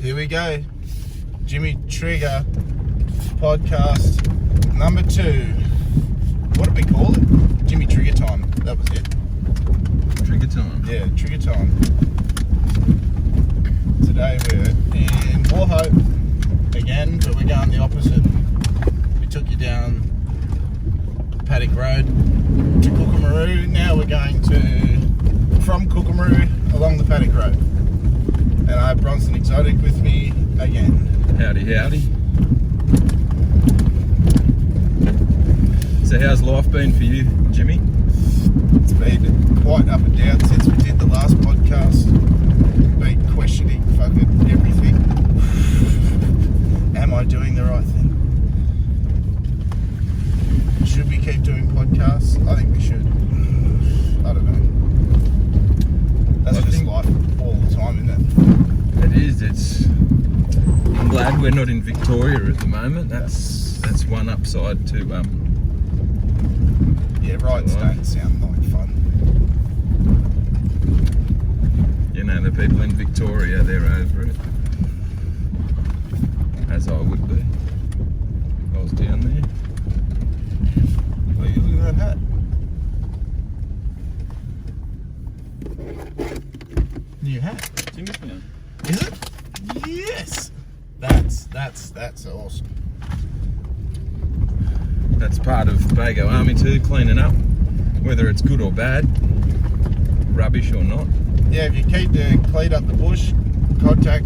Here we go. Jimmy Trigger podcast number 2. What did we call it? Jimmy Trigger time. That was it. Trigger time. Yeah, Trigger time. Today we're in Wauchope again, but we're going the opposite. We took you down Paddock Road to Cookamaroo. Now we're going from Cookamaroo along the Paddock Road. And I have Bronson Exotic with me again. Howdy, howdy. So how's life been for you, Jimmy? It's been quite up and down since we did the last podcast. Been questioning fucking everything. Am I doing the right thing? Should we keep doing podcasts? I think we should. I don't know. That's just life all the time, isn't it? It is. I'm glad we're not in Victoria at the moment. That's one upside to yeah, rides don't sound like fun. You know, the people in Victoria, they're over it. As I would be. I was down there. Look at that hat. New hat. Is it? Yes. That's awesome. That's part of Bago Army too, cleaning up, whether it's good or bad, rubbish or not. Yeah, if you keep clean up the bush, contact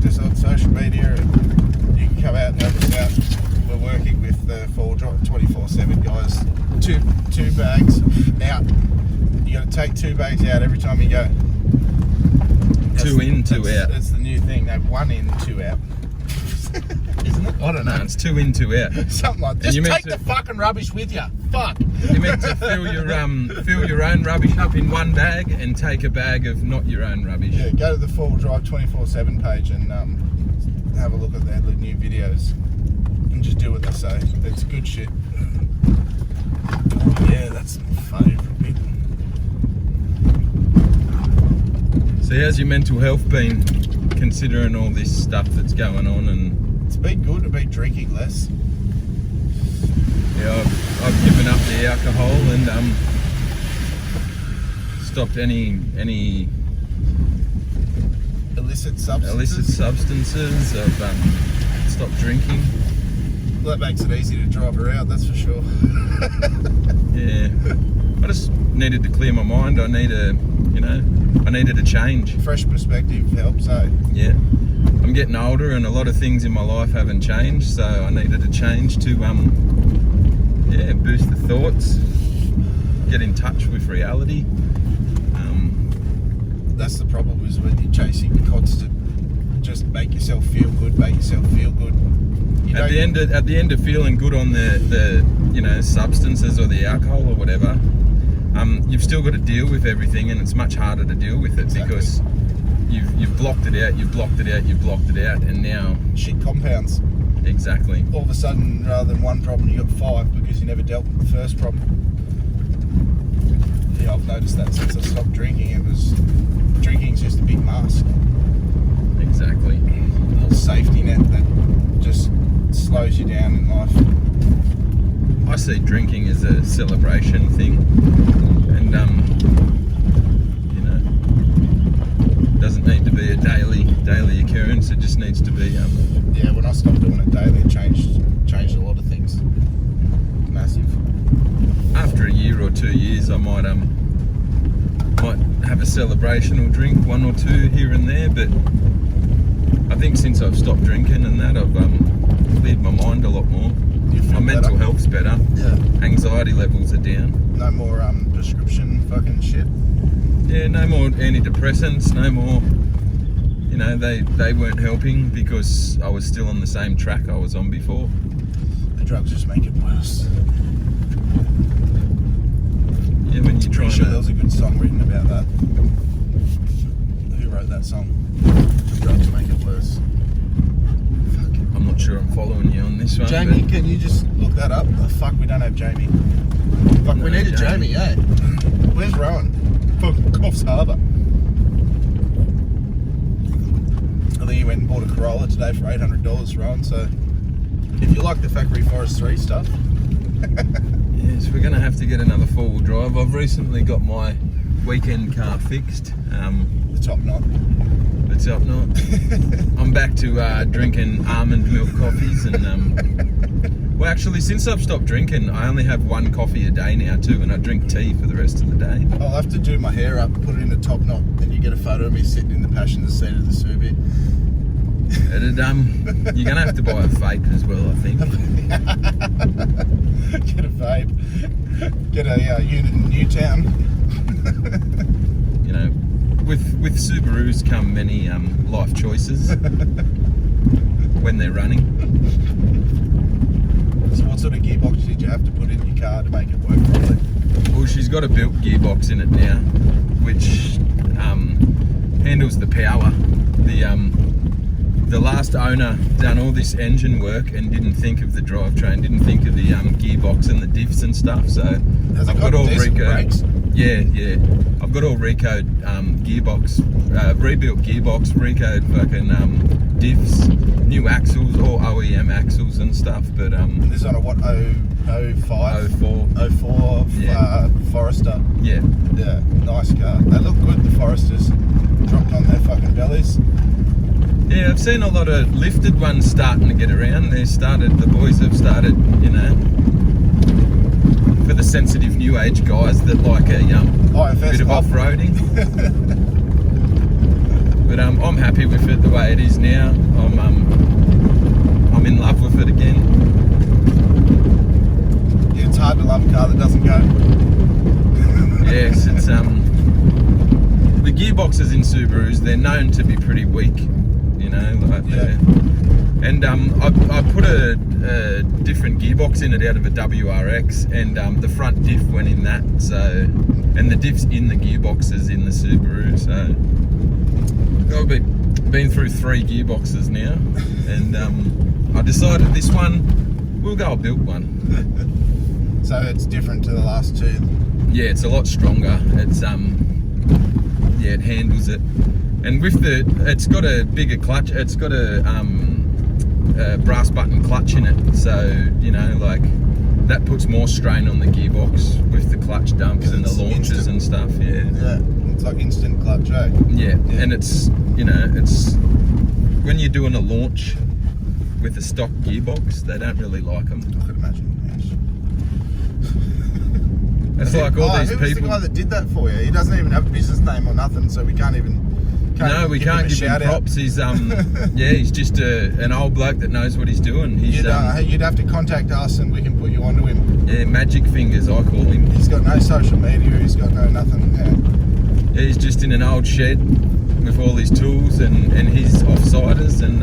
us on social media, and you can come out and help us out. We're working with the 24/7 guys. Two bags out. You got to take 2 bags out every time you go. Two in, 2 out. That's the new thing. They've 1 in, 2 out. Isn't it? I don't know. No, it's 2 in, 2 out. Something like that. Just take the fucking rubbish with you. Fuck. You're meant to fill your own rubbish up in 1 bag and take a bag of not your own rubbish. Yeah, go to the 4Drive 24/7 page and have a look at their new videos and just do what they say. It's good shit. Yeah, that's my favourite bit. So how's your mental health been, considering all this stuff that's going on? And it's been good. I've been drinking less. Yeah, I've given up the alcohol and stopped any illicit substances. I've stopped drinking. Well, that makes it easy to drive around, that's for sure. Yeah, I just needed to clear my mind. I needed a change. Fresh perspective helps, eh? Yeah, I'm getting older and a lot of things in my life haven't changed, so I needed a change to boost the thoughts, get in touch with reality. That's the problem, is when you're chasing constant, just make yourself feel good. At the end of feeling good on the substances or the alcohol or whatever, you've still got to deal with everything, and it's much harder to deal with it. Exactly. Because you've blocked it out, and now shit compounds. Exactly. All of a sudden, rather than 1 problem, you got 5 because you never dealt with the first problem. Yeah, I've noticed that since I stopped drinking. Drinking's just a big mask. Exactly. A little safety net that just slows you down in life. I see drinking as a celebration thing, and doesn't need to be a daily occurrence. It just needs to be. Yeah, when I stopped doing it daily, it changed a lot of things. Massive. After a year or 2 years, I might have a celebration or drink 1 or 2 here and there, but I think since I've stopped drinking and that, I've cleared my mind a lot more. My mental health's better. Yeah. Anxiety levels are down. No more prescription fucking shit. Yeah, no more antidepressants, no more. They weren't helping because I was still on the same track I was on before. The drugs just make it worse. Yeah, when you're trying there was a good song written about that. Who wrote that song? The drugs make it worse. I'm not sure I'm following you on this one. Jamie, can you just look that up? Oh, fuck, we don't have Jamie. Fuck, we need a Jamie, eh? Where's Rowan? Fucking Coffs Harbour. went and bought a Corolla today for $800 Ron. So if you like the Factory Forest 3 stuff. Yes, we're going to have to get another four-wheel drive. I've recently got my weekend car fixed. The top knot. The top knot. I'm back to drinking almond milk coffees and well, actually, since I've stopped drinking, I only have one coffee a day now too, and I drink tea for the rest of the day. I'll have to do my hair up, put it in a top knot, and you get a photo of me sitting in the passenger seat of the Subi. You're gonna have to buy a vape as well, I think. Get a vape. Get a unit in Newtown. You know, with Subarus come many life choices when they're running. So what sort of gearbox did you have to put in your car to make it work properly? Well, she's got a built gearbox in it now, which handles the power. The last owner done all this engine work and didn't think of the drivetrain, didn't think of the gearbox and the diffs and stuff. So Has I've it got all decent brakes? Yeah. I've got all recode gearbox, rebuilt gearbox, recode fucking diffs, new axles, all OEM axles and stuff. But This is on a what, 05? 04. 04 Yeah. Forester. Yeah. Yeah, nice car. They look good, the Foresters. Dropped on their fucking bellies. Yeah, I've seen a lot of lifted ones starting to get around. The boys have started, you know, for the sensitive new age guys that like a bit of off-roading. But I'm happy with it the way it is now. I'm in love with it again. Yeah, it's hard to love a car that doesn't go. Yes, it's the gearboxes in Subarus, they're known to be pretty weak. You know, like and I put a different gearbox in it out of a WRX, and the front diff went in that. So, and the diff's in the gearboxes in the Subaru. So, I've been through 3 gearboxes now, and I decided this one we'll go a built one. So it's different to the last 2. Yeah, it's a lot stronger. It's it handles it. And with it's got a bigger clutch. It's got a brass button clutch in it, so you know, like that puts more strain on the gearbox with the clutch dumps and the launches and stuff. Yeah, it's like instant clutch, eh? Yeah, and it's, you know, it's when you're doing a launch with a stock gearbox, they don't really like them. I could imagine. It's like all these who people. was the guy that did that for you? He doesn't even have a business name or nothing, so we can't even. We can't give him props. He's he's just an old bloke that knows what he's doing. He's, you'd have to contact us and we can put you onto him. Yeah, Magic Fingers, I call him. He's got no social media. He's got no nothing. Yeah, he's just in an old shed with all his tools and his offsiders, and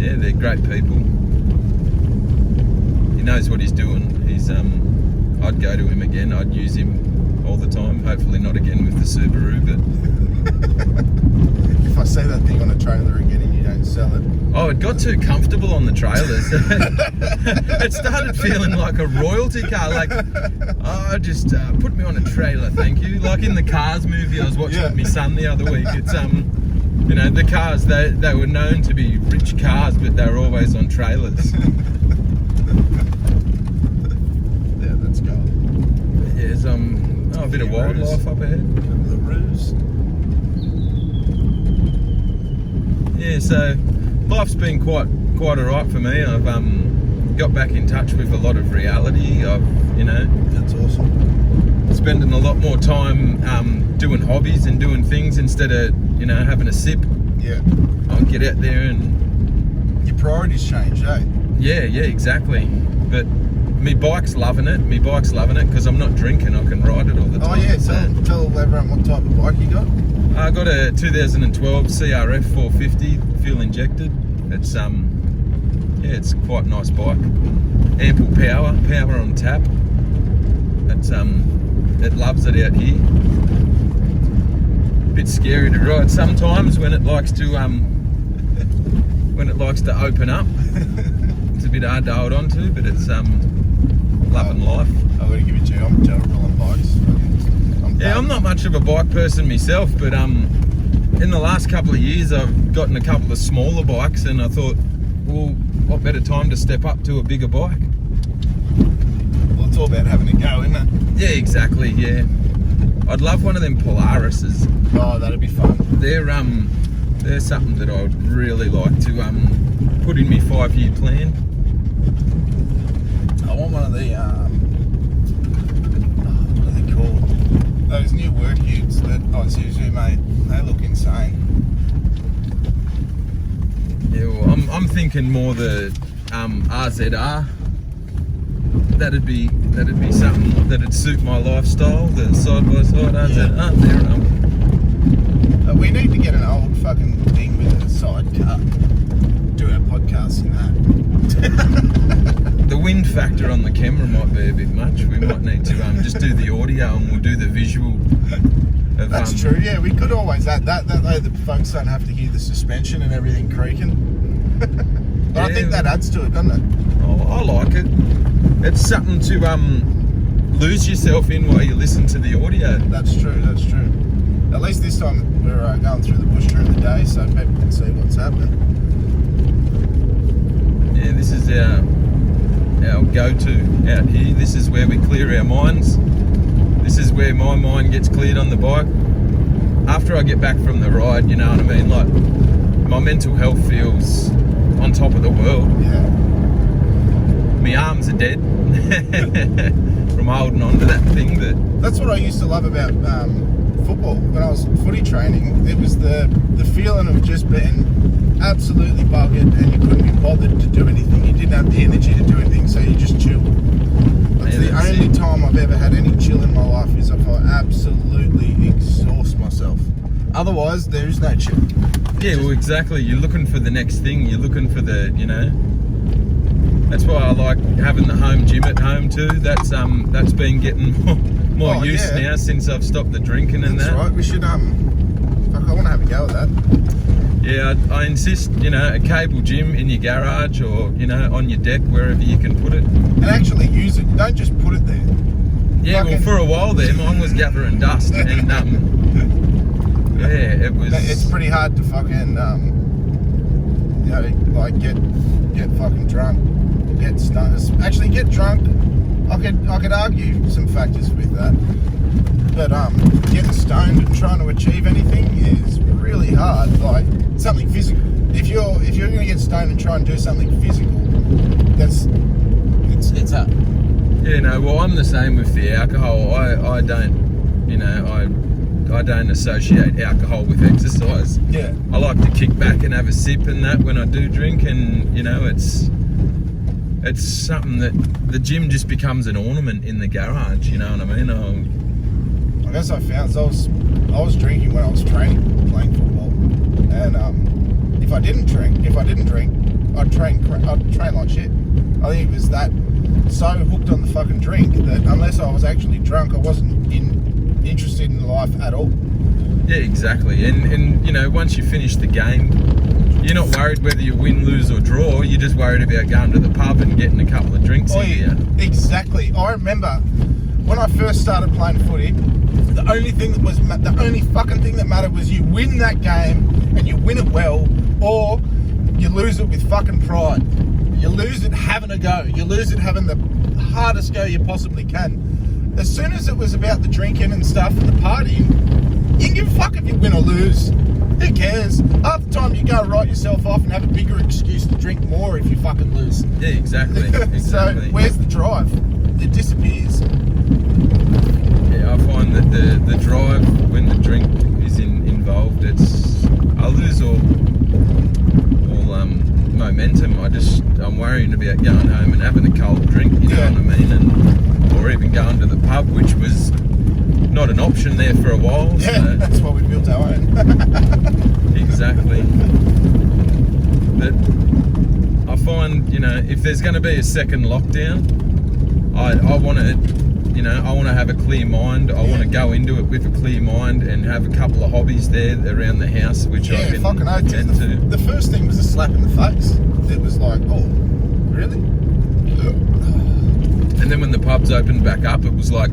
yeah, they're great people. He knows what he's doing. He's I'd go to him again. I'd use him all the time. Hopefully not again with the Subaru, but. If I see that thing on a trailer again and you don't sell it. Oh, it got too comfortable on the trailers. It started feeling like a royalty car. Like, oh, just put me on a trailer, thank you. Like in the Cars movie I was watching with my son the other week. It's you know, the cars, they were known to be rich cars, but they were always on trailers. Yeah, let's go. There's a bit of wildlife up ahead. The ruse. Yeah, so life's been quite alright for me. I've got back in touch with a lot of reality. You know, that's awesome. Spending a lot more time doing hobbies and doing things instead of, you know, having a sip. Yeah. I'll get out there and your priorities change, eh? Yeah, exactly. But my bike's loving it. Because I'm not drinking. I can ride it all the time. Oh yeah, tell everyone what type of bike you got. I got a 2012 CRF 450 fuel injected. It's it's quite a nice bike. Ample power on tap. It's it loves it out here. Bit scary to ride sometimes when it likes to open up. It's a bit hard to hold on to, but it's loving life. I've got to give it to you. I'm terrible on bikes. I'm not much of a bike person myself, but in the last couple of years, I've gotten a couple of smaller bikes, and I thought, well, what better time to step up to a bigger bike? Well, it's all about having a go, isn't it? Yeah, exactly. Yeah, I'd love one of them Polarises. Oh, that'd be fun. They're something that I would really like to put in my 5-year plan. I want one of the what are they called? Those new work utes that Isuzu made. They look insane. Yeah, well, I'm thinking more the RZR. That'd be something that'd suit my lifestyle. The side by side RZR. Yeah. There. We need to get an old fucking thing with a sidecar. Do our podcast in that. The wind factor on the camera might be a bit much. We might need to just do the audio and we'll do the visual. That's true. Yeah, we could always add that way the folks don't have to hear the suspension and everything creaking. But I think that adds to it, doesn't it? Oh, I like it. It's something to lose yourself in while you listen to the audio. That's true. That's true. At least this time we're going through the bush during the day, so people can see what's happening. Yeah, this is our go-to out here. This is where we clear our minds. This is where my mind gets cleared on the bike. After I get back from the ride, you know what I mean? Like, my mental health feels on top of the world. Yeah. My arms are dead from holding on to that thing. That's what I used to love about football. When I was footy training, it was the feeling of just being absolutely buggered and you couldn't be bothered to do anything. You didn't have the energy to do anything, so you just chilled. That's the only time I've ever had any chill in my life, is if I absolutely exhaust myself. Otherwise, there is no chill. Yeah, well, exactly. You're looking for the next thing. You're looking for the, you know. That's why I like having the home gym at home too. That's been getting more use now since I've stopped the drinking and That's that. right. We should fuck, I want to have a go at that. Yeah, I insist, you know, a cable gym in your garage or, you know, on your deck, wherever you can put it. And actually use it. Don't just put it there. Yeah, well, for a while there, mine was gathering dust, and yeah, it was. It's pretty hard to fucking, you know, like get fucking drunk, get stoned. Actually, get drunk. I could argue some factors with that, but getting stoned and trying to achieve anything is really hard. Like something physical. If you're going to get stoned and try and do something physical, it's hard. Yeah, no. Well, I'm the same with the alcohol. I don't, you know, I don't associate alcohol with exercise. Yeah. I like to kick back and have a sip and that when I do drink, and you know, it's something that the gym just becomes an ornament in the garage. You know what I mean? I guess I found I was drinking when I was playing football, and if I didn't drink, I'd train like shit. I think it was that so hooked on the fucking drink that unless I was actually drunk, I wasn't interested in life at all. Yeah, exactly. And you know, once you finish the game, you're not worried whether you win, lose or draw. You're just worried about going to the pub and getting a couple of drinks in here. Exactly. I remember when I first started playing footy, the only fucking thing that mattered was you win that game and you win it well, or you lose it with fucking pride. You lose it having a go. You lose it having the hardest go you possibly can. As soon as it was about the drinking and stuff and the partying, you can give a fuck if you win or lose. Who cares? Half the time you go write yourself off and have a bigger excuse to drink more if you fucking lose. Yeah, exactly. So where's the drive? It disappears. Yeah, I find that the drive when the drink is involved, I lose all momentum. I'm worrying about going home and having a cold drink. You know what I mean? Or even going to the pub, which was not an option there for a while. Yeah, so. That's why we built our own. Exactly. But I find, you know, if there's going to be a second lockdown, I want to, you know, I want to have a clear mind. I want to go into it with a clear mind and have a couple of hobbies there around the house, which I can attend to. The first thing was a slap in the face. It was like, oh, really? And then when the pubs opened back up, it was like,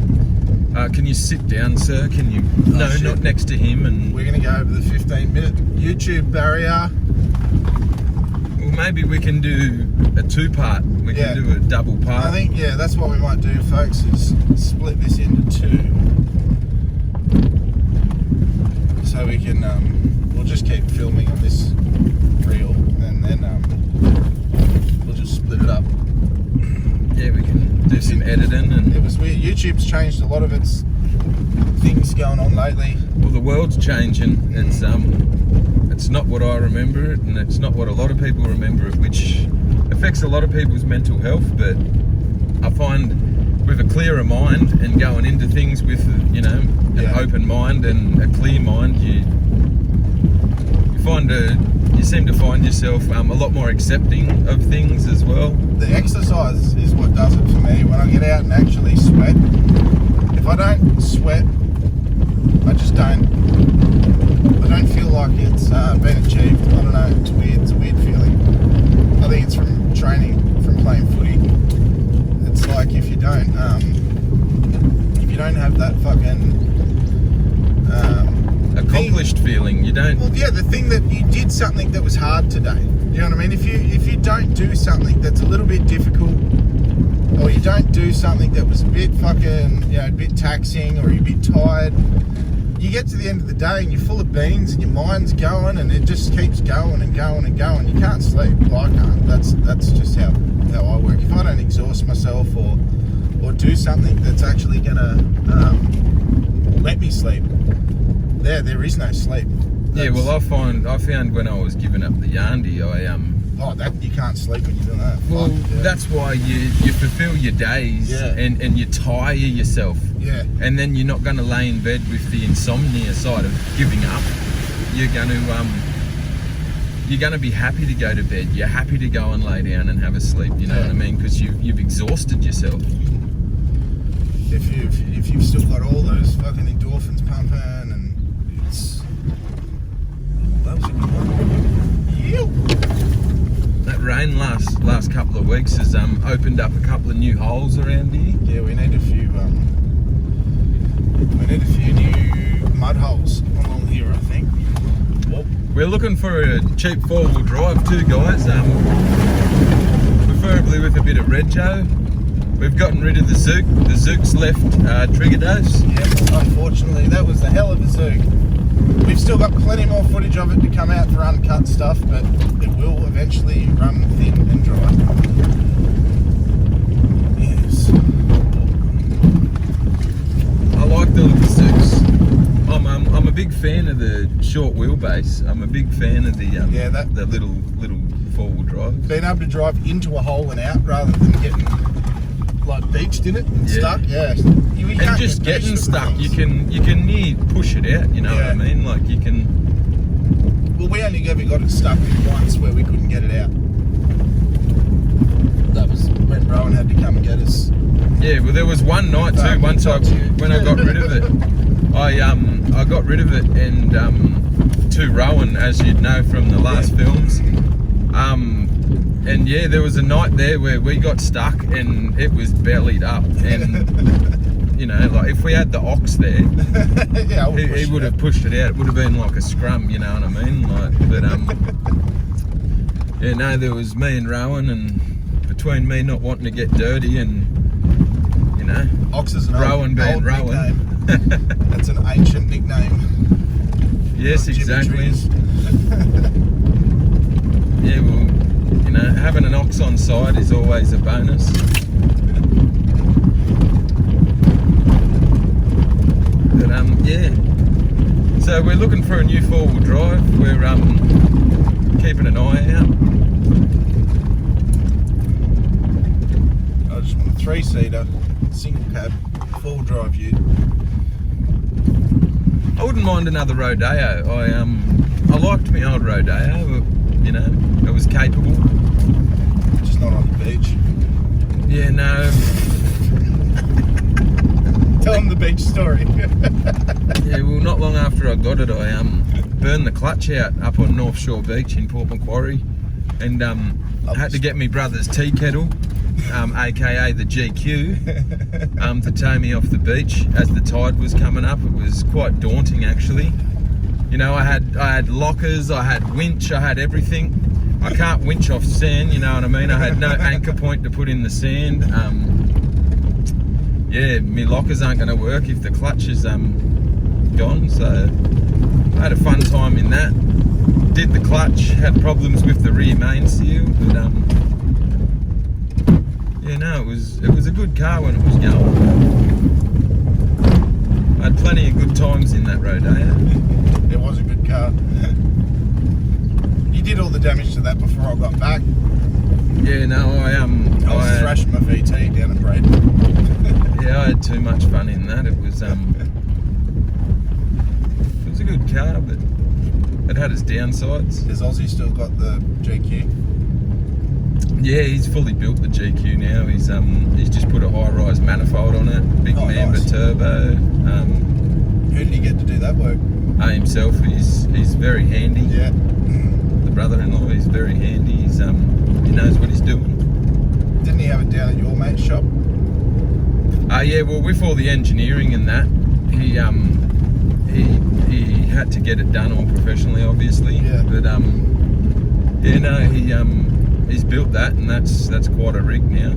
can you sit down, sir? Can you? No, shit. Not next to him. And we're going to go over the 15 YouTube barrier. Well, maybe we can do a 2-part. We Yeah. can do a double part. I think, yeah, that's what we might do, folks, is split this into 2. So we can, we'll just keep filming on this reel, and then we'll just split it up. Yeah, we can do some editing. And it was weird. YouTube's changed a lot of its things going on lately. well, the world's changing. It's not what I remember it, and it's not what a lot of people remember it, which affects a lot of people's mental health. But I find with a clearer mind and going into things with, you know, an open mind and a clear mind, you seem to find yourself a lot more accepting of things as well. The exercise is what does it for me. When I get out and actually sweat, if I don't sweat, I don't feel like it's been achieved. I don't know, it's weird. It's a weird feeling. I think it's from training, from playing footy. It's like if you don't have that fucking accomplished feeling, you don't. Well, yeah, the thing that you did something that was hard today. You know what I mean? If you don't do something that's a little bit difficult, or you don't do something that was a bit fucking, you know, a bit taxing, or you're a bit tired, you get to the end of the day and you're full of beans and your mind's going and it just keeps going and going and going. You can't sleep. Well, I can't. That's just how I work. If I don't exhaust myself or do something that's actually gonna let me sleep, there is no sleep. Yeah, well, I found when I was giving up the Yarndi, that you can't sleep when you're doing that. Well, that's why you fulfill your days, and you tire yourself. Yeah. And then you're not going to lay in bed with the insomnia side of giving up. You're going to be happy to go to bed. You're happy to go and lay down and have a sleep. You know what I mean? Because you've exhausted yourself. If you've still got all those fucking endorphins pumping, and it's that was a good one. That rain last couple of weeks has opened up a couple of new holes around here. Yeah, we need a few new mud holes along here, I think. Well, we're looking for a cheap 4-wheel drive too, guys. Preferably with a bit of rego. We've gotten rid of the Zook. The Zook's left trigger dose. Yeah, unfortunately, that was a hell of a Zook. We've still got plenty more footage of it to come out for uncut stuff, but it will eventually run thin and dry. Yes. I like the little Zooks. I'm a big fan of the short wheelbase. I'm a big fan of the the little 4-wheel drive. Being able to drive into a hole and out rather than getting like beached in it and stuck. Yeah. And just getting stuck, you can near push it out. You know what I mean? Like you can. Well, we only ever got it stuck once where we couldn't get it out. That was when Rowan had to come and get us. Yeah, well, there was one night too. Once when I got rid of it, I got rid of it and to Rowan, as you'd know from the last films. And yeah, there was a night there where we got stuck and it was bellied up, and you know, like if we had the ox there, he would have pushed it out. It would have been like a scrum, you know what I mean? Like, but yeah, no, there was me and Rowan, and between me not wanting to get dirty and you know, Ox is an Rowan being Rowan. That's an ancient nickname. Yes, exactly. Yeah, well, you know, having an ox on side is always a bonus. But yeah. So we're looking for a new 4-wheel drive. We're keeping an eye out. I just want a 3-seater, single cab, 4-wheel drive ute. I wouldn't mind another Rodeo. I liked my old Rodeo. You know, it was capable. Just not on the beach. Yeah, no. Tell them the beach story. Yeah, well, not long after I got it, I burned the clutch out up on North Shore Beach in Port Macquarie, and I had to get my brother's tea kettle, aka the GQ, to tow me off the beach as the tide was coming up. It was quite daunting, actually. You know, I had lockers, I had winch, I had everything. I can't winch off sand, you know what I mean? I had no anchor point to put in the sand. Yeah, my lockers aren't going to work if the clutch is gone. So I had a fun time in that. Did the clutch, had problems with the rear main seal, but yeah, no, it was a good car when it was going. I had plenty of good times in that Rodeo. It was a good car. You did all the damage to that before I got back. Yeah, no, I was thrashing my VT down at Braden. Yeah, I had too much fun in that. It was a good car, but it had its downsides. Has Aussie still got the GQ? Yeah, he's fully built the GQ now. He's just put a high-rise manifold on it, big Mamba nice. turbo. Who did he get to do that work? Himself. He's very handy. Yeah. The brother-in-law, he's very handy. He knows what he's doing. Didn't he have it down at your mate's shop? Yeah, well, with all the engineering and that, he had to get it done all professionally, obviously. Yeah. But yeah, no, he's built that, and that's quite a rig now.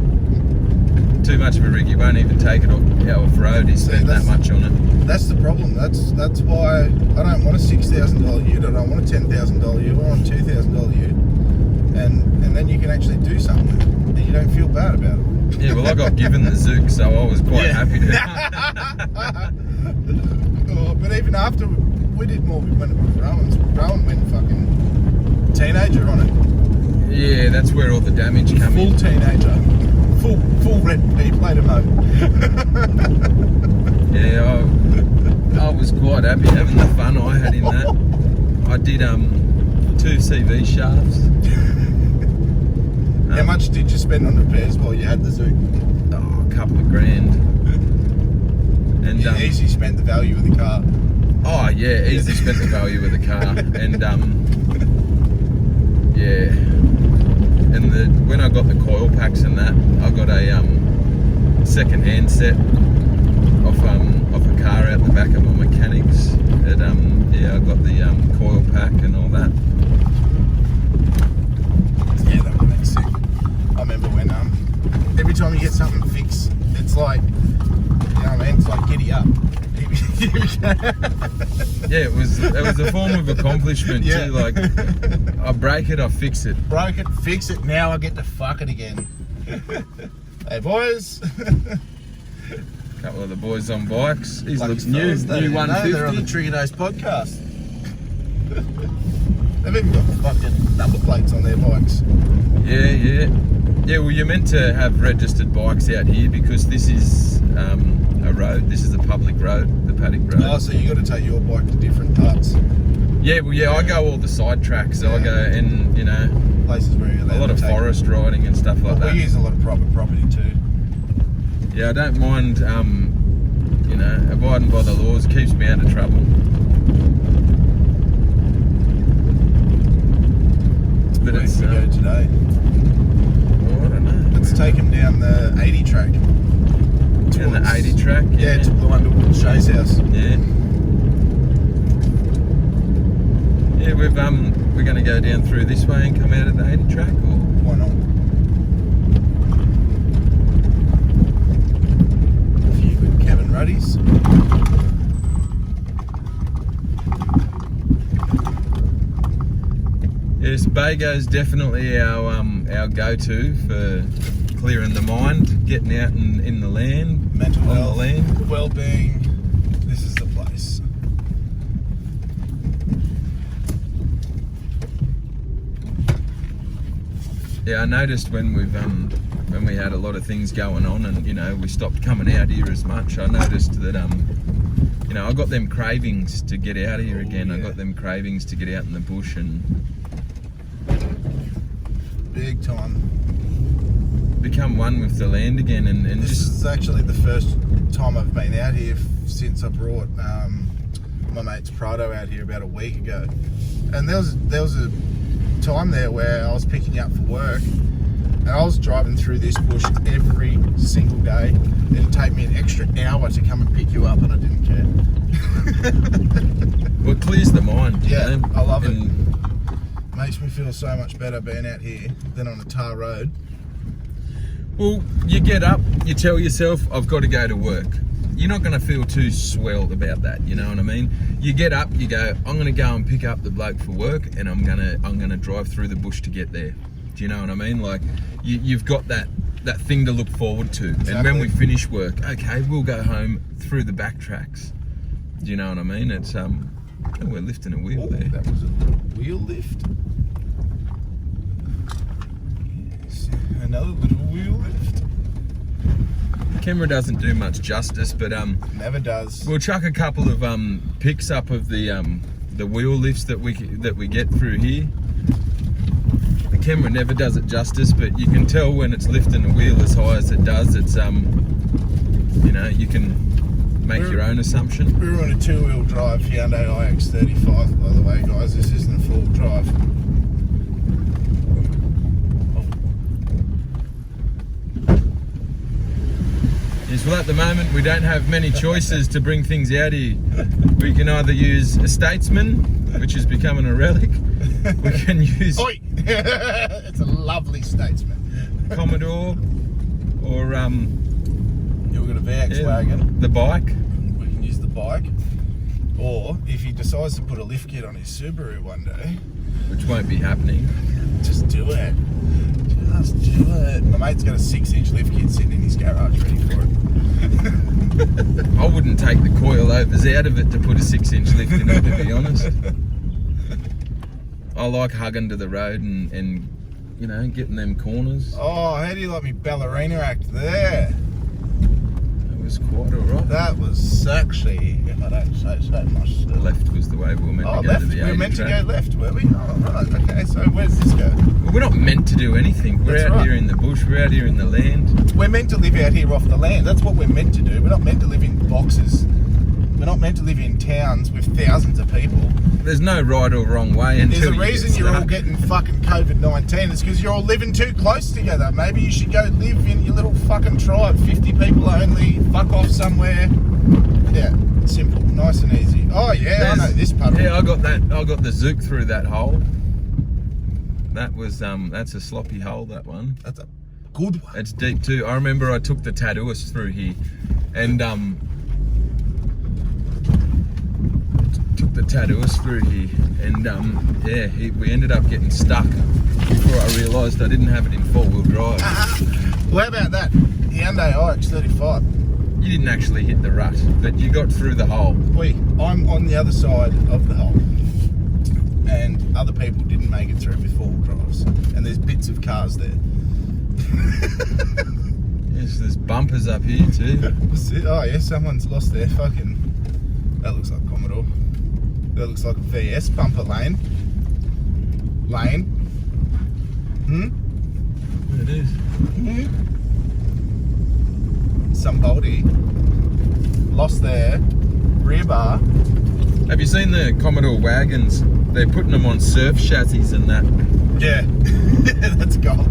Too much of a rig, you won't even take it off road. He spent that much on it. That's the problem. That's why I don't want a $6,000 ute. I don't want a $10,000 ute. I want a $2,000 ute, and then you can actually do something, and you don't feel bad about it. Yeah, well, I got given the Zook, so I was quite happy to. But even after we did more, we went with Rowan's. Rowan went fucking teenager on it. Yeah, that's where all the damage came in. Full teenager. Full red plate mode. Yeah, I was quite happy having the fun I had in that. I did 2 CV shafts. How much did you spend on repairs while you had the Zook? Oh, a couple of grand. And you easily spent the value of the car. Oh yeah, easily spent the value of the car. And yeah. And when I got the coil packs and that, I got a second-hand set off a car out the back of my mechanics. Yeah, I got the coil pack and all that. Yeah, that would make sick. I remember when every time you get something fixed, it's like, you know what I mean? It's like giddy up. Yeah, it was a form of accomplishment too. Like, I break it, I fix it. Broke it, fix it. Now I get to fuck it again. Hey boys. Couple of the boys on bikes. These Lucky looks new. fellas, New 150. They're on the Trigger Days podcast. They've even got fucking number plates on their bikes. Yeah. Well, you're meant to have registered bikes out here because this is a road. This is a public road, the paddock road. Oh, so you got to take your bike to different parts. Yeah, well, I go all the side tracks. So I go and places where you're allowed a lot of to take forest riding and stuff like that. We use a lot of private property too. Yeah, I don't mind. Abiding by the laws keeps me out of trouble. But Where it's we go today. I don't know. Let's take him down the 80 track. Down the 80 track. Yeah, to the one to Shay's house. Yeah. Yeah, we're going to go down through this way and come out of the 80 track, or why not? A few good cabin ruddies. Yes, Bago's definitely our go-to for clearing the mind, getting out in the land, Mental on health, the land. well-being. This is the place. Yeah, I noticed when we had a lot of things going on and we stopped coming out here as much. I noticed that I got them cravings to get out here again. Yeah. I got them cravings to get out in the bush and Big time. become one with the land again. And This just is actually the first time I've been out here since I brought my mate's Prado out here about a week ago. And there was a time there where I was picking up for work And I was driving through this bush every single day. It'd take me an extra hour to come and pick you up, and I didn't care. Well, it clears the mind. Yeah, you know? I love it. And Makes me feel so much better being out here than on a tar road. well, you get up, you tell yourself, I've got to go to work. You're not going to feel too swelled about that, you know what I mean? You get up, you go, I'm going to go and pick up the bloke for work, and I'm gonna drive through the bush to get there. Do you know what I mean? Like, you've got that thing to look forward to. Exactly. And when we finish work, okay, we'll go home through the back tracks. Do you know what I mean? It's oh, we're lifting a wheel there. That was a little wheel lift. Yes, another little wheel lift. The camera doesn't do much justice, but Never does. we'll chuck a couple of pics up of the wheel lifts that we get through here. The camera never does it justice, but you can tell when it's lifting the wheel as high as it does. It's you know, you can make your own assumption. We were on a 2-wheel drive Hyundai iX35, by the way, guys. This isn't a full drive. Yes, well, at the moment we don't have many choices to bring things out here. We can either use a Statesman, which is becoming a relic. We can use Oi! It's a lovely Statesman. Commodore, or Yeah, we've got a VX wagon. the bike. We can use the bike. Or, if he decides to put a lift kit on his Subaru one day, Which won't be happening. just do it. Just do it. My mate's got a 6-inch lift kit sitting in his garage ready for it. I wouldn't take the coilovers out of it to put a 6-inch lift in it, to be honest. I like hugging to the road and you know, getting them corners. Oh, how do you like me ballerina act there? It was quite alright. That was sexy, if I don't say so myself. The left was the way we were meant Oh, to go left. to the We were 80 meant to track. go left, were we? Oh, right. Okay, so where's this go? Well, we're not meant to do anything. We're That's out right. here in the bush. We're out here in the land. We're meant to live out here off the land. That's what we're meant to do. We're not meant to live in boxes. We're not meant to live in towns with thousands of people. There's no right or wrong way There's until a you reason get you're all stuck. getting fucking COVID-19. It's because you're all living too close together. Maybe you should go live in your little fucking tribe. 50 people only. Fuck off somewhere. Yeah, simple, nice and easy. Oh yeah, I know this puddle. Yeah, I got that. I got the zook through that hole. That was that's a sloppy hole. That one. That's a good one. It's deep too. I remember I took the tattooist through here, and yeah, we ended up getting stuck before I realised I didn't have it in 4-wheel drive. Well, how about that? Hyundai iX35. You didn't actually hit the rut, but you got through the hole. I'm on the other side of the hole, and other people didn't make it through with 4-wheel drives, and there's bits of cars there. Yes, there's bumpers up here too. Oh yeah, someone's lost their fucking. That looks like Commodore. That looks like a VS bumper lane. It is. Somebody lost their rear bar. Have you seen the Commodore wagons? They're putting them on surf chassis and that. Yeah, that's gold.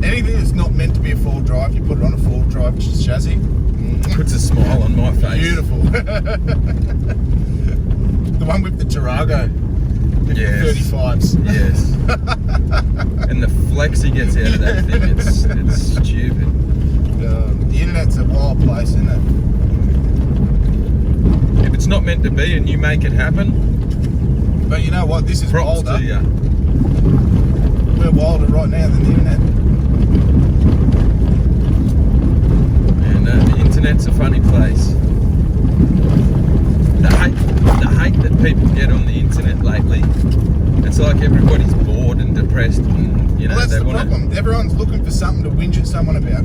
Anything that's not meant to be a 4-wheel drive, you put it on a 4-wheel drive chassis. Puts a smile on my face. Beautiful. The one with the Tarago. With Yes. the 35s. Yes. And the flex he gets out of that thing, it's stupid. The internet's a wild place, isn't it? If it's not meant to be and you make it happen, But you know what? This is props wilder. to you. We're wilder right now than the internet. And the internet's a funny place. The hate that people get on the internet lately, it's like everybody's bored and depressed, and you know, Well, that's they the want problem. Everyone's looking for something to whinge at someone about.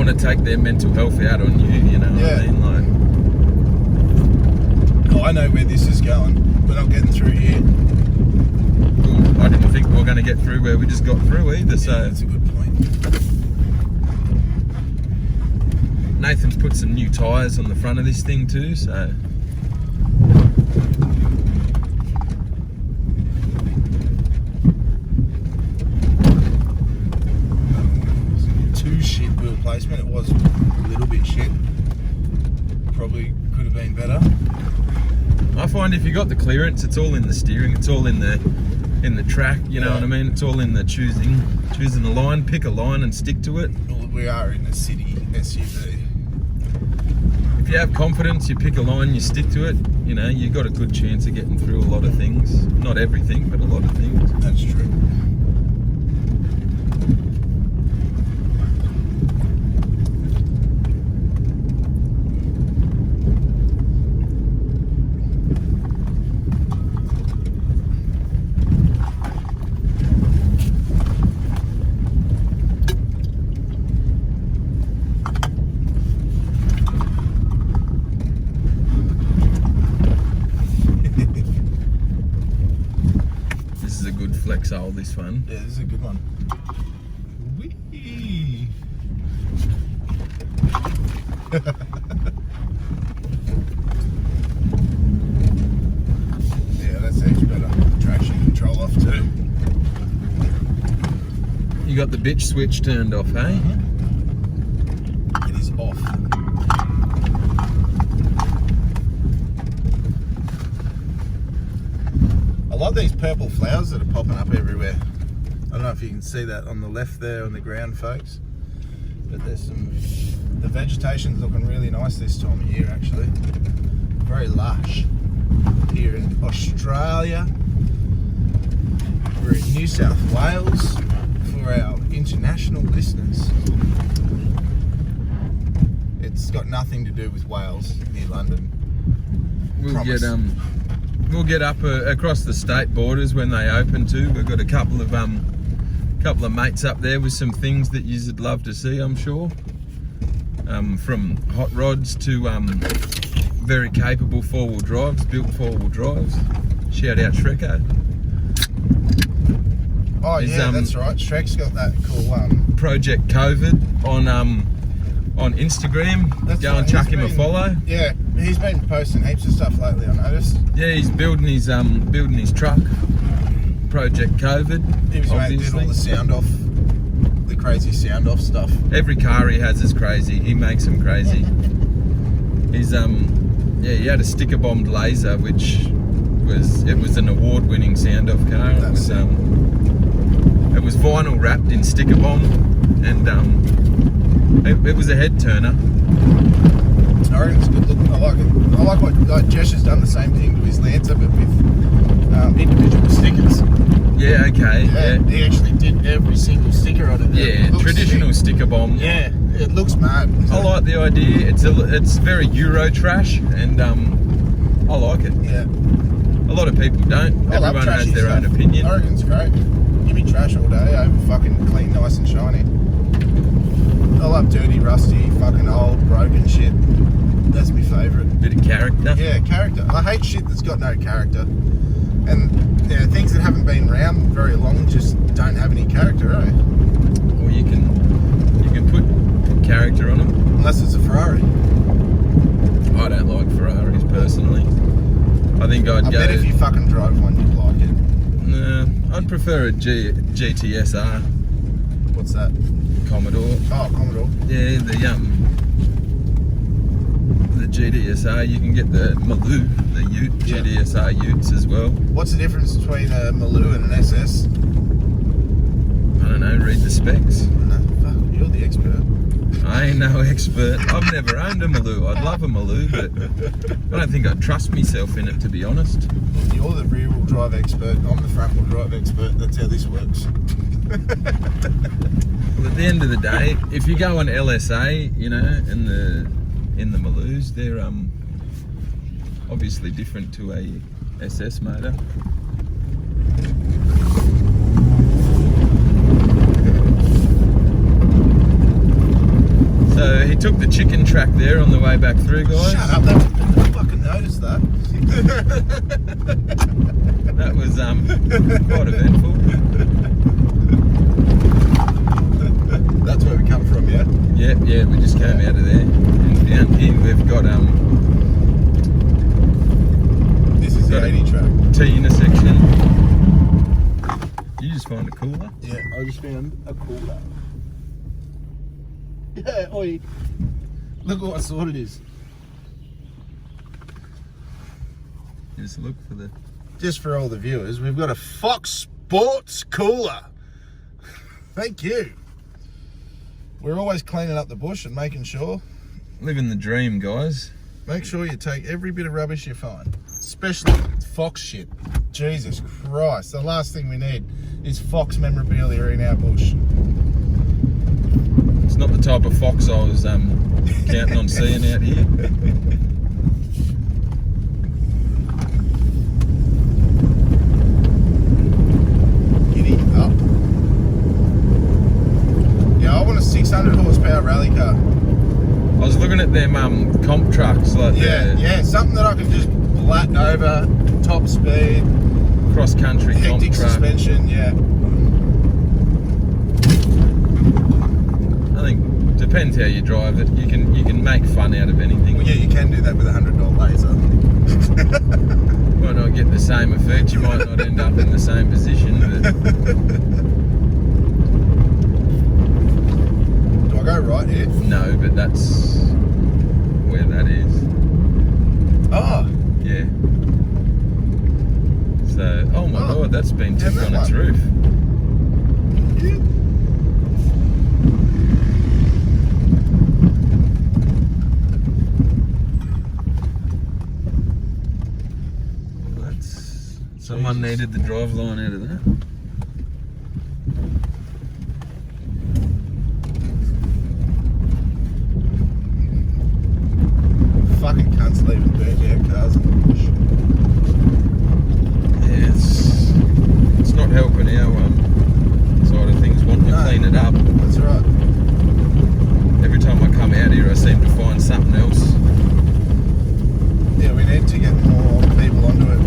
to take their mental health out on you, you know what Yeah. I mean? Like, Oh, I know where this is going. We're not getting through here. well, I didn't think we were going to get through where we just got through either, so That's a good point. Nathan's put some new tyres on the front of this thing too, so find if you got the clearance, it's all in the steering, it's all in the track, you know what I mean? It's all in the choosing the line, pick a line and stick to it. Well, we are in a city SUV. If you have confidence, you pick a line, you stick to it, you know, you got a good chance of getting through a lot of things. Not everything, but a lot of things. That's true. Flexole, this one. Yeah, this is a good one. Whee! Yeah, that's actually better. Traction control off too. You got the bitch switch turned off, eh? It is off. I like these purple flowers that are popping up everywhere. I don't know if you can see that on the left there on the ground, folks. But there's the vegetation's looking really nice this time of year, actually. Very lush. Here in Australia. We're in New South Wales for our international listeners. It's got nothing to do with Wales near London. We'll get up across the state borders when they open too. We've got a couple of mates up there with some things that you'd love to see, I'm sure. From hot rods to very capable four-wheel drives, built four-wheel drives. Shout out Shrekko. Oh yeah, that's right. Shrek's got that cool Project COVID on Instagram. Go and chuck him a follow. Yeah, he's been posting heaps of stuff lately, I noticed. Yeah, he's building his truck. Project COVID. He was mate did all the sound off, the crazy sound off stuff. Every car he has is crazy. He makes them crazy. He's he had a sticker bombed laser, which was an award-winning sound off car. It was vinyl wrapped in sticker bomb, and it was a head turner. I reckon it's good looking. I like it. I like what Jesh has done the same thing to his Lancer, but with individual stickers. Yeah, okay. Yeah. He actually did every single sticker on it. Yeah, traditional sick. Sticker bomb. Yeah, it looks mad. I like the idea. It's very Euro trash, and I like it. Yeah. A lot of people don't. Everyone has their own opinion. I reckon it's great. Give me trash all day over fucking clean, nice and shiny. I love dirty, rusty, fucking old, broken shit. That's my favourite. Bit of character. Yeah, character. I hate shit that's got no character. And things that haven't been around very long just don't have any character, eh? Or you can put character on them. Unless it's a Ferrari. I don't like Ferraris personally. I think I bet if you fucking drove one, you'd like it. Nah, I'd prefer a GTSR. What's that? Commodore. Oh, Commodore. Yeah, the GTSR. You can get the Maloo, the Ute, GTSR Utes as well. What's the difference between a Maloo and an SS? I don't know. Read the specs. No, fuck, you're the expert. I ain't no expert. I've never owned a Maloo. I'd love a Maloo, but I don't think I'd trust myself in it, to be honest. You're the rear-wheel drive expert. I'm the front-wheel drive expert. That's how this works. Well, at the end of the day, if you go on LSA, you know, in the Maloos, they're obviously different to a SS motor. So he took the chicken track there on the way back through, guys. Shut up! I fucking noticed that. That was quite eventful. That's where we come from, yeah? Yeah, we just came out of there. And down here we've got this is the 80 track. T intersection. You just find a cooler? Yeah, I just found a cooler. Yeah, oi. Look what sort it is. Just look for the... Just for all the viewers, we've got a Fox Sports cooler. Thank you. We're always cleaning up the bush and making sure. Living the dream, guys. Make sure you take every bit of rubbish you find, especially fox shit. Jesus Christ, the last thing we need is fox memorabilia in our bush. It's not the type of fox I was counting on seeing out here. Giddy up. Yeah, I want a 600 horsepower rally car. I was looking at them comp trucks, like yeah, something that I can just blat over, top speed, cross country comp hectic truck. suspension. Yeah, I think depends how you drive it. You can make fun out of anything. well, yeah, you can do that with a $100 laser. Might not get the same effect. You might not end up in the same position. But do I go right here? no, but that's where that is. Oh, Yeah. So, oh my God, that's been tipped that on its one. roof. yeah. That's someone Jesus. needed the drive line out of that. Fucking cunts leaving burnt out cars in the bush. Yeah, it's not helping our side of things wanting to No. clean it up. That's right. Every time I come out here, I seem to find something else. Yeah, we need to get more people onto it,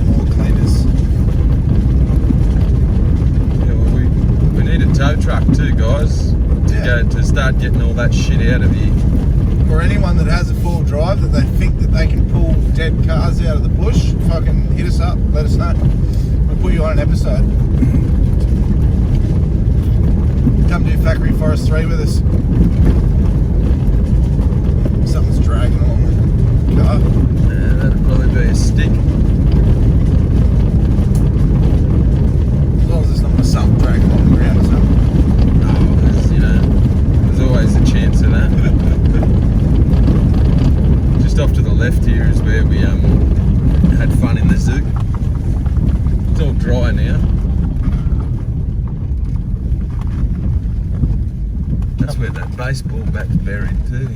more cleaners. Yeah, well, we need a tow truck too, guys, to start getting all that shit out of here. For anyone that has a full drive that they think that they can pull dead cars out of the bush, fucking hit us up, let us know. We'll put you on an episode. Come do Factory Forest 3 with us. Something's dragging along the car. Yeah, that'd probably be a stick. As long as it's not something dragging along the ground or something. Oh, there's always a chance of that. Just off to the left here is where we had fun in the zoo. It's all dry now. That's where that baseball bat's buried too.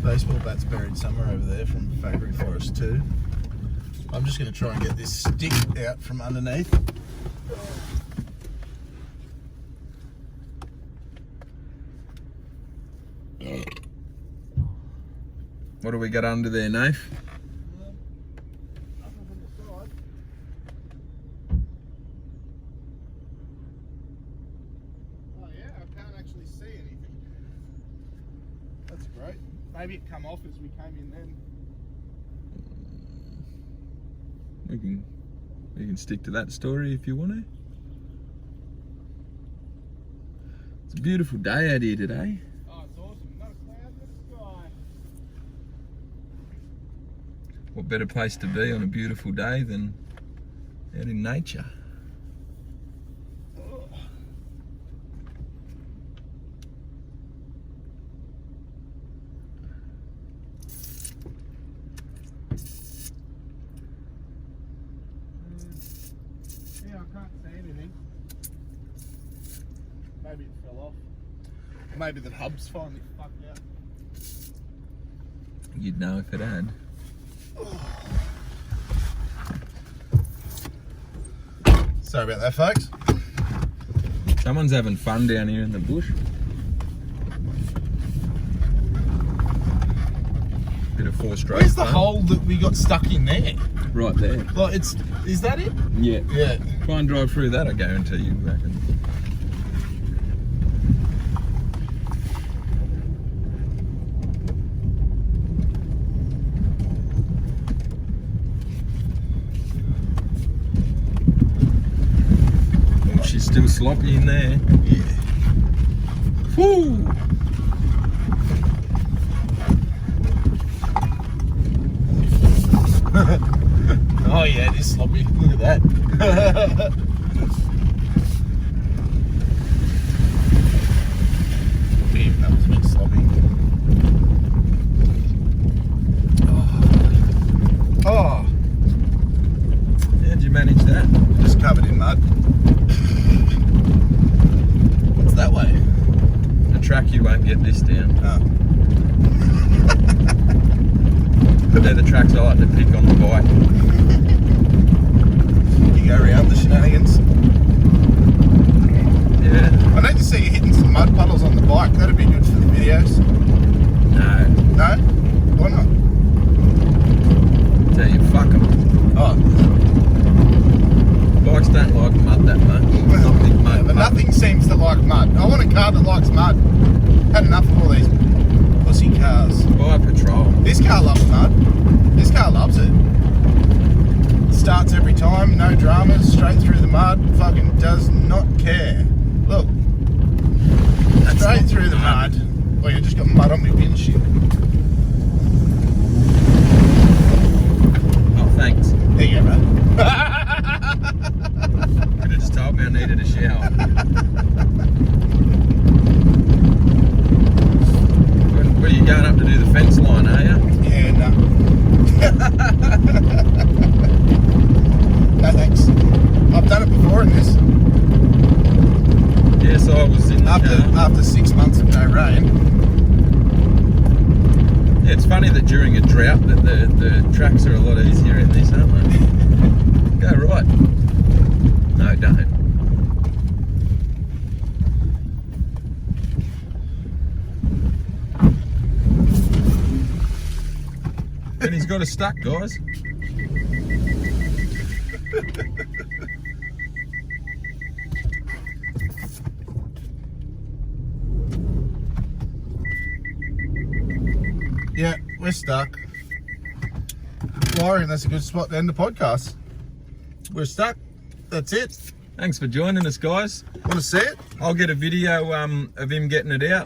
Baseball bat's buried somewhere over there from Factory Forest 2. I'm just going to try and get this stick out from underneath. What do we got under there, Nath? Oh yeah, I can't actually see anything. That's great. Maybe it come off as we came in then. We can stick to that story if you want to. It's a beautiful day out here today. Oh, it's awesome. Not a cloud in the sky. What better place to be on a beautiful day than out in nature? Oh. Yeah, I can't see anything. Maybe it fell off. Maybe the hub's finally fucked out. You'd know if it had. Sorry about that, folks. Someone's having fun down here in the bush. Bit of four-stroke. Where's the fun. hole that we got stuck in there? Right there. Like, is that it? Yeah. Yeah. Try and drive through that, I guarantee you reckon. Oh, she's still sloppy in there. Yeah. Woo! Oh yeah, it is sloppy. Look at that. Damn, that was a bit sloppy. Oh, How'd you manage that? just covered in mud. What's that way? The track, you won't get this down. Oh. But they're the tracks I like to pick on the bike. You go around the shenanigans. Yeah. I need to see you hitting some mud puddles on the bike. That'd be good for the videos. No. No? Why not? Tell you, fuck them. Oh, Bikes don't like mud that much. Not big mud. but mud. nothing seems to like mud. I want a car that likes mud. Had enough of all these pussy cars. Buy a patrol. This car loves mud. This car loves it. Starts every time, no dramas, straight through the mud. Fucking does not care. Look, That's straight not through the mud. Well, you just got mud on my windshield. Oh, thanks. There you go, bro. Could have just told me I needed a shower. What are you going up to do the fence line, are you? Yeah, no. No thanks. I've done it before in this. Yes, I was in the car. After 6 months of no rain. Yeah, it's funny that during a drought that the tracks are a lot easier in this, aren't they? Go right. No, don't. And he's got us stuck, guys. Yeah, we're stuck. Well, I reckon that's a good spot to end the podcast. We're stuck. That's it. Thanks for joining us, guys. Want to see it? I'll get a video of him getting it out.